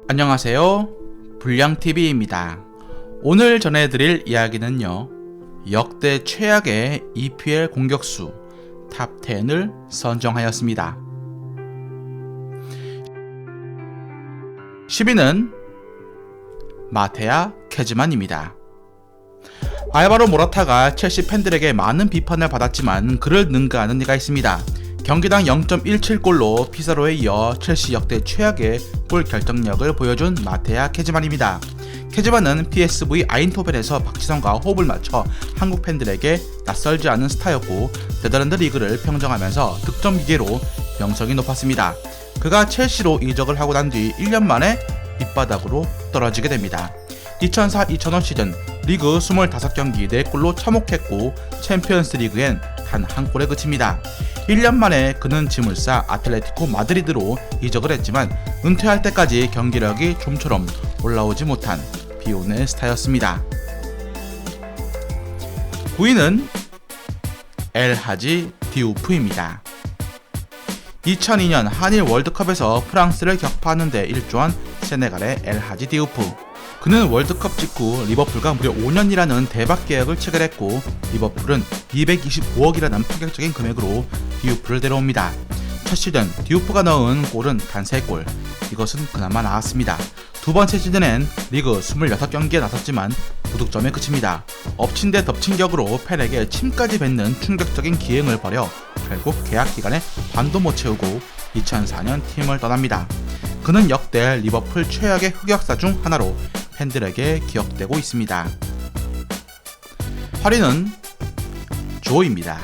안녕하세요, 불량TV입니다. 오늘 전해드릴 이야기는요, 역대 최악의 EPL 공격수 탑 10을 선정하였습니다. 10위는 마테아 케즈만입니다. 알바로 모라타가 첼시 팬들에게 많은 비판을 받았지만 그를 능가하는 이가 있습니다. 경기당 0.17골로 피사로에 이어 첼시 역대 최악의 골 결정력을 보여준 마테아 케즈만입니다. 케즈만은 PSV 아인토벤에서 박지성과 호흡을 맞춰 한국 팬들에게 낯설지 않은 스타였고 네덜란드 리그를 평정하면서 득점 기계로 명성이 높았습니다. 그가 첼시로 이적을 하고 난 뒤 1년 만에 밑바닥으로 떨어지게 됩니다. 2004-2005 시즌 리그 25경기 4골로 참혹했고 챔피언스 리그엔 단 한 골에 그칩니다. 1년 만에 그는 짐을 싸 아틀레티코 마드리드로 이적을 했지만 은퇴할 때까지 경기력이 좀처럼 올라오지 못한 비운의 스타였습니다. 9위는 엘 하지 디우프입니다. 2002년 한일 월드컵에서 프랑스를 격파하는 데 일조한 세네갈의 엘 하지 디우프. 그는 월드컵 직후 리버풀과 무려 5년이라는 대박 계약을 체결했고 리버풀은 225억이라는 파격적인 금액으로 디우프를 데려옵니다. 첫 시즌 디우프가 넣은 골은 단 3골. 이것은 그나마 나았습니다. 두 번째 시즌엔 리그 26경기에 나섰지만 무득점에 그칩니다. 엎친 데 덮친 격으로 팬에게 침까지 뱉는 충격적인 기행을 벌여 결국 계약 기간에 반도 못 채우고 2004년 팀을 떠납니다. 그는 역대 리버풀 최악의 흑역사 중 하나로 팬들에게 기억되고 있습니다. 8위는 조입니다.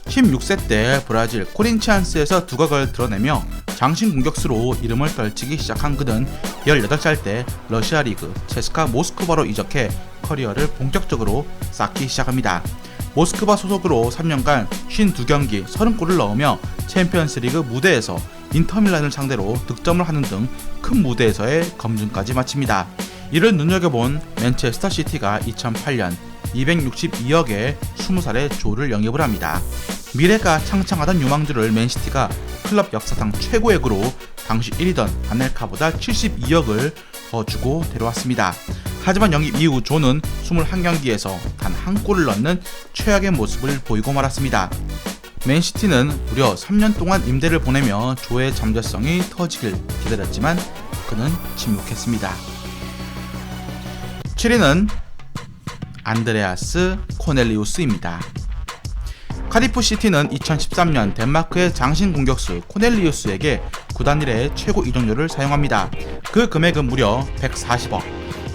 16세 때 브라질 코린치안스에서 두각을 드러내며 장신 공격수로 이름을 떨치기 시작한 그는 18살 때 러시아 리그 체스카 모스크바로 이적해 커리어를 본격적으로 쌓기 시작합니다. 모스크바 소속으로 3년간 52경기 30골을 넣으며 챔피언스 리그 무대에서 인터밀란을 상대로 득점을 하는 등 큰 무대에서의 검증까지 마칩니다. 이를 눈여겨본 맨체스터 시티가 2008년 262억에 20살의 조를 영입을 합니다. 미래가 창창하던 유망주를 맨시티가 클럽 역사상 최고액으로 당시 1위던 아넬카보다 72억을 더 주고 데려왔습니다. 하지만 영입 이후 조는 21경기에서 단 한 골을 넣는 최악의 모습을 보이고 말았습니다. 맨시티는 무려 3년 동안 임대를 보내며 조의 잠재성이 터지길 기다렸지만 그는 침묵했습니다. 7위는 안드레아스 코넬리우스입니다. 카디프 시티는 2013년 덴마크의 장신 공격수 코넬리우스에게 구단 이래 최고 이적료를 사용합니다. 그 금액은 무려 140억.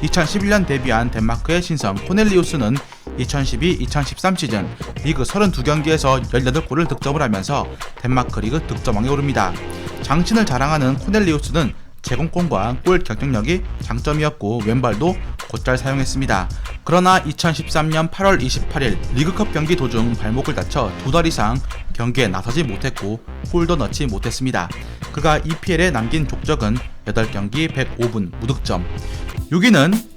2011년 데뷔한 덴마크의 신성 코넬리우스는 2012-2013 시즌 리그 32경기에서 18골을 득점을 하면서 덴마크 리그 득점왕에 오릅니다. 장신을 자랑하는 코넬리우스는 제공권과 골 결정력이 장점이었고 왼발도 곧잘 사용했습니다. 그러나 2013년 8월 28일 리그컵 경기 도중 발목을 다쳐 2달 이상 경기에 나서지 못했고 골도 넣지 못했습니다. 그가 EPL에 남긴 족적은 8경기 105분 무득점. 6위는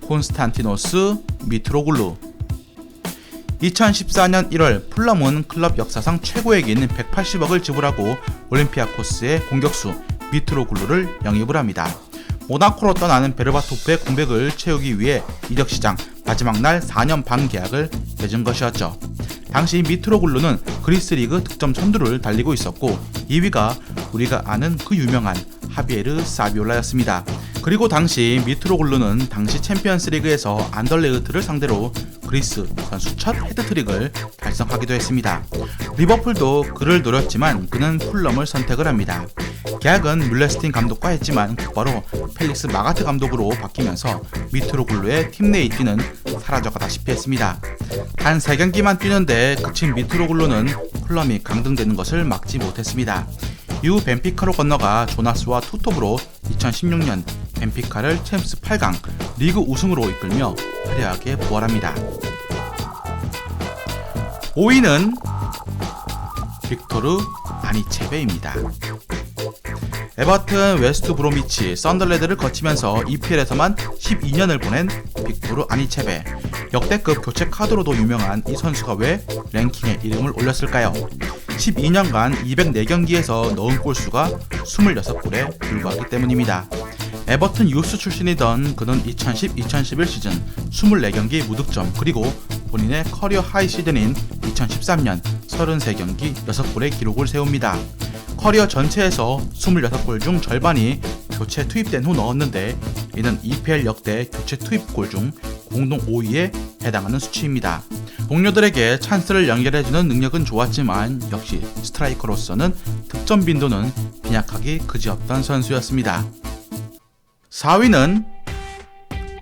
콘스탄티노스 미트로글루. 2014년 1월 풀럼은 클럽 역사상 최고액인 180억을 지불하고 올림피아코스의 공격수 미트로글루를 영입을 합니다. 모나코로 떠나는 베르바토프의 공백을 채우기 위해 이적시장 마지막 날 4년 반 계약을 맺은 것이었죠. 당시 미트로글루는 그리스 리그 득점 선두를 달리고 있었고 2위가 우리가 아는 그 유명한 하비에르 사비올라였습니다. 그리고 당시 미트로글루는 당시 챔피언스 리그에서 안덜레흐트를 상대로 그리스 선수 첫 헤드트릭을 달성하기도 했습니다. 리버풀도 그를 노렸지만 그는 풀럼을 선택을 합니다. 계약은 뮬레스틴 감독과 했지만 곧바로 펠릭스 마가트 감독으로 바뀌면서 미트로글루의 팀 내의 뛰는 사라져가다시피 했습니다. 단 3경기만 뛰는데 그친 미트로글루는 풀럼이 강등되는 것을 막지 못했습니다. 이후 벤피카로 건너가 조나스와 투톱으로 2016년 벤피카를 챔스 8강 리그 우승으로 이끌며 화려하게 부활합니다. 5위는 빅토르 아니체베입니다. 에버튼, 웨스트 브로미치, 썬덜랜드를 거치면서 EPL에서만 12년을 보낸 빅토르 아니체베. 역대급 교체 카드로도 유명한 이 선수가 왜 랭킹에 이름을 올렸을까요? 12년간 204경기에서 넣은 골수가 26골에 불과하기 때문입니다. 에버튼 유스 출신이던 그는 2010-2011 시즌 24경기 무득점, 그리고 본인의 커리어 하이 시즌인 2013년 33경기 6골의 기록을 세웁니다. 커리어 전체에서 26골 중 절반이 교체 투입된 후 넣었는데, 이는 EPL 역대 교체 투입골 중 공동 5위에 해당하는 수치입니다. 동료들에게 찬스를 연결해주는 능력은 좋았지만 역시 스트라이커로서는 득점 빈도는 빈약하기 그지없던 선수였습니다. 4위는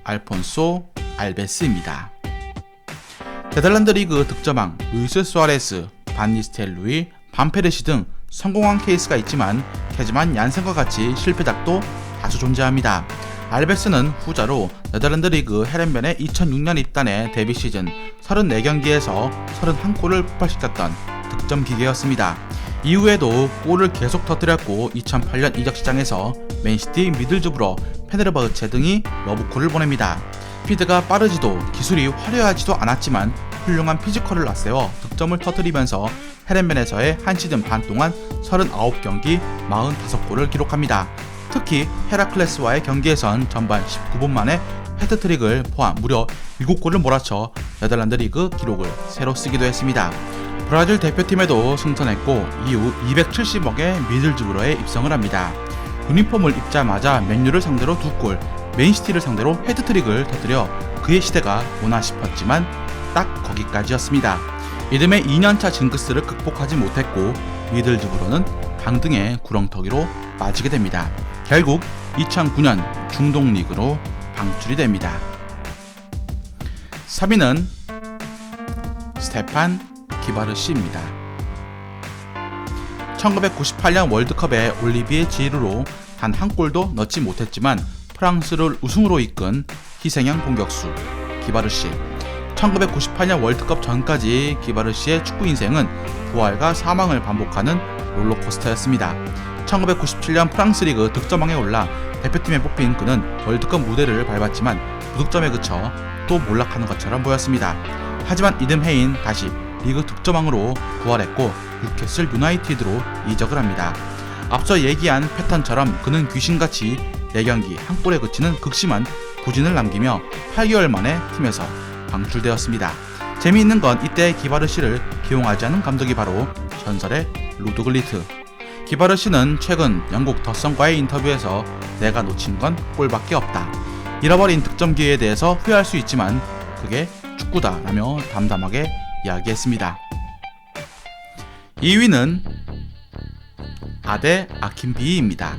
알폰소 알베스입니다. 네덜란드 리그 득점왕 루이스 수아레스, 반 니스텔루이, 반페르시 등 성공한 케이스가 있지만 캐즈만 얀센과 같이 실패작도 다수 존재합니다. 알베스는 후자로 네덜란드 리그 헤렌벤에 2006년 입단해 데뷔 시즌 34경기에서 31골을 폭발시켰던 득점 기계였습니다. 이후에도 골을 계속 터뜨렸고 2008년 이적 시장에서 맨시티, 미들즈브러, 페네르바흐체 등이 러브콜을 보냅니다. 스피드가 빠르지도 기술이 화려하지도 않았지만 훌륭한 피지컬을 앞세워 득점을 터뜨리면서 헤렌벤에서의 한 시즌 반 동안 39경기 45골을 기록합니다. 특히 헤라클레스와의 경기에선 전반 19분 만에 헤트트릭을 포함 무려 7골을 몰아쳐 네덜란드 리그 기록을 새로 쓰기도 했습니다. 브라질 대표팀에도 승선했고 이후 270억의 미들즈브러에 입성을 합니다. 유니폼을 입자마자 맨유를 상대로 2골, 맨시티를 상대로 헤트트릭을 터뜨려 그의 시대가 오나 싶었지만 딱 거기까지였습니다. 이듬해 2년차 징크스를 극복하지 못했고 미들즈브러는 강등의 구렁텅이로 빠지게 됩니다. 결국 2009년 중동 리그로 방출이 됩니다. 3위는 스테판 기바르시입니다. 1998년 월드컵에 올리비에 지루로 단 한 골도 넣지 못했지만 프랑스를 우승으로 이끈 희생양 공격수 기바르시. 1998년 월드컵 전까지 기바르시의 축구 인생은 부활과 사망을 반복하는 롤러코스터였습니다. 1997년 프랑스 리그 득점왕에 올라 대표팀에 뽑힌 그는 월드컵 무대를 밟았지만 무득점에 그쳐 또 몰락하는 것처럼 보였습니다. 하지만 이듬해인 다시 리그 득점왕으로 부활했고 뉴캐슬 유나이티드로 이적을 합니다. 앞서 얘기한 패턴처럼 그는 귀신같이 4경기 한 골에 그치는 극심한 부진을 남기며 8개월 만에 팀에서 방출되었습니다. 재미있는 건 이때 기바르시를 기용하지 않은 감독이 바로 전설의 루드글리트. 기바르시는 최근 영국 더선과의 인터뷰에서 내가 놓친 건 골밖에 없다. 잃어버린 득점 기회에 대해서 후회할 수 있지만 그게 축구다 라며 담담하게 이야기했습니다. 2위는 아데 아킨비입니다.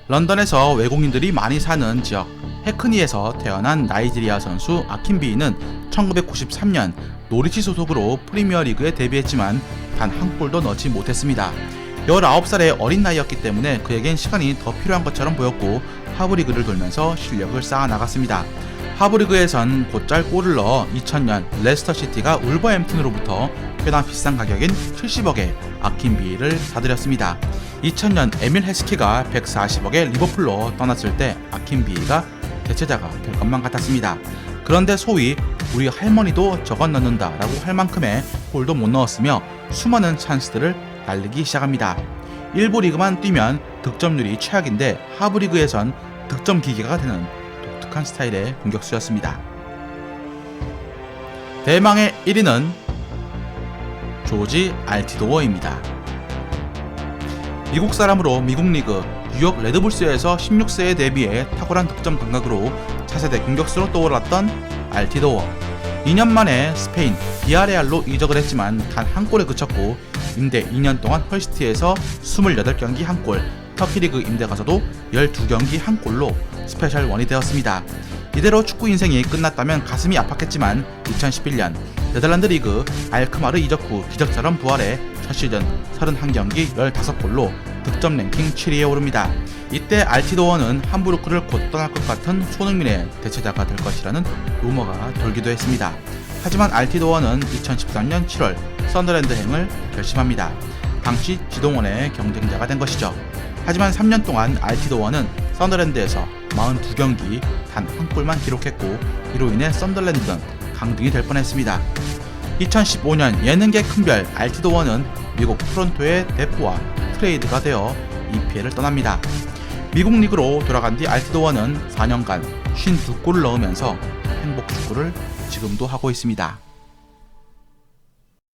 런던에서 외국인들이 많이 사는 지역 해크니에서 태어난 나이지리아 선수 아킨비는 1993년 노리치 소속으로 프리미어리그에 데뷔했지만 단 한 골도 넣지 못했습니다. 19살의 어린 나이였기 때문에 그에겐 시간이 더 필요한 것처럼 보였고 하브리그를 돌면서 실력을 쌓아 나갔습니다. 하브리그에선 곧잘 골을 넣어 2000년 레스터시티가 울버햄튼으로부터 꽤나 비싼 가격인 70억에 아킨비를 사들였습니다. 2000년 에밀 헤스키가 140억에 리버풀로 떠났을 때 아킨비가 대체자가 될 것만 같았습니다. 그런데 소위 우리 할머니도 저건 넣는다 라고 할 만큼의 골도 못 넣었으며 수많은 찬스들을 날리기 시작합니다. 일부 리그만 뛰면 득점률이 최악인데 하브리그에선 득점 기계가 되는 독특한 스타일의 공격수였습니다. 대망의 1위는 조지 알티도어입니다. 미국 사람으로 미국 리그 뉴욕 레드불스에서 16세에 데뷔해 탁월한 득점 감각으로 차세대 공격수로 떠올랐던 알티도어. 2년 만에 스페인 비아레알로 이적을 했지만 단 한 골에 그쳤고 임대 2년 동안 헐시티에서 28경기 한 골, 터키리그 임대 가서도 12경기 한 골로 스페셜 원이 되었습니다. 이대로 축구 인생이 끝났다면 가슴이 아팠겠지만 2011년 네덜란드 리그 알크마르 이적 후 기적처럼 부활해 첫 시즌 31경기 15골로 득점 랭킹 7위에 오릅니다. 이때 알티도어는 함부르크를 곧 떠날 것 같은 손흥민의 대체자가 될 것이라는 루머가 돌기도 했습니다. 하지만 알티도어는 2013년 7월 썬더랜드행을 결심합니다. 당시 지동원의 경쟁자가 된 것이죠. 하지만 3년 동안 알티도어는 썬더랜드에서 42경기 단 한 골만 기록했고 이로 인해 썬더랜드는 강등이 될 뻔했습니다. 2015년 예능계 큰별 알티도원은 미국 토론토의 대포와 트레이드가 되어 EPL을 떠납니다. 미국 리그로 돌아간 뒤 알티도원은 4년간 52골을 넣으면서 행복 축구를 지금도 하고 있습니다.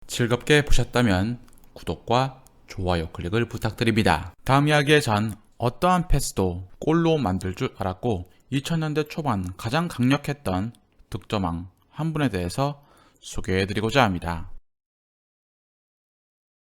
즐겁게 보셨다면 구독과 좋아요 클릭을 부탁드립니다. 다음 이야기에 전 어떠한 패스도 골로 만들 줄 알았고 2000년대 초반 가장 강력했던 득점왕 한 분에 대해서 소개해드리고자 합니다.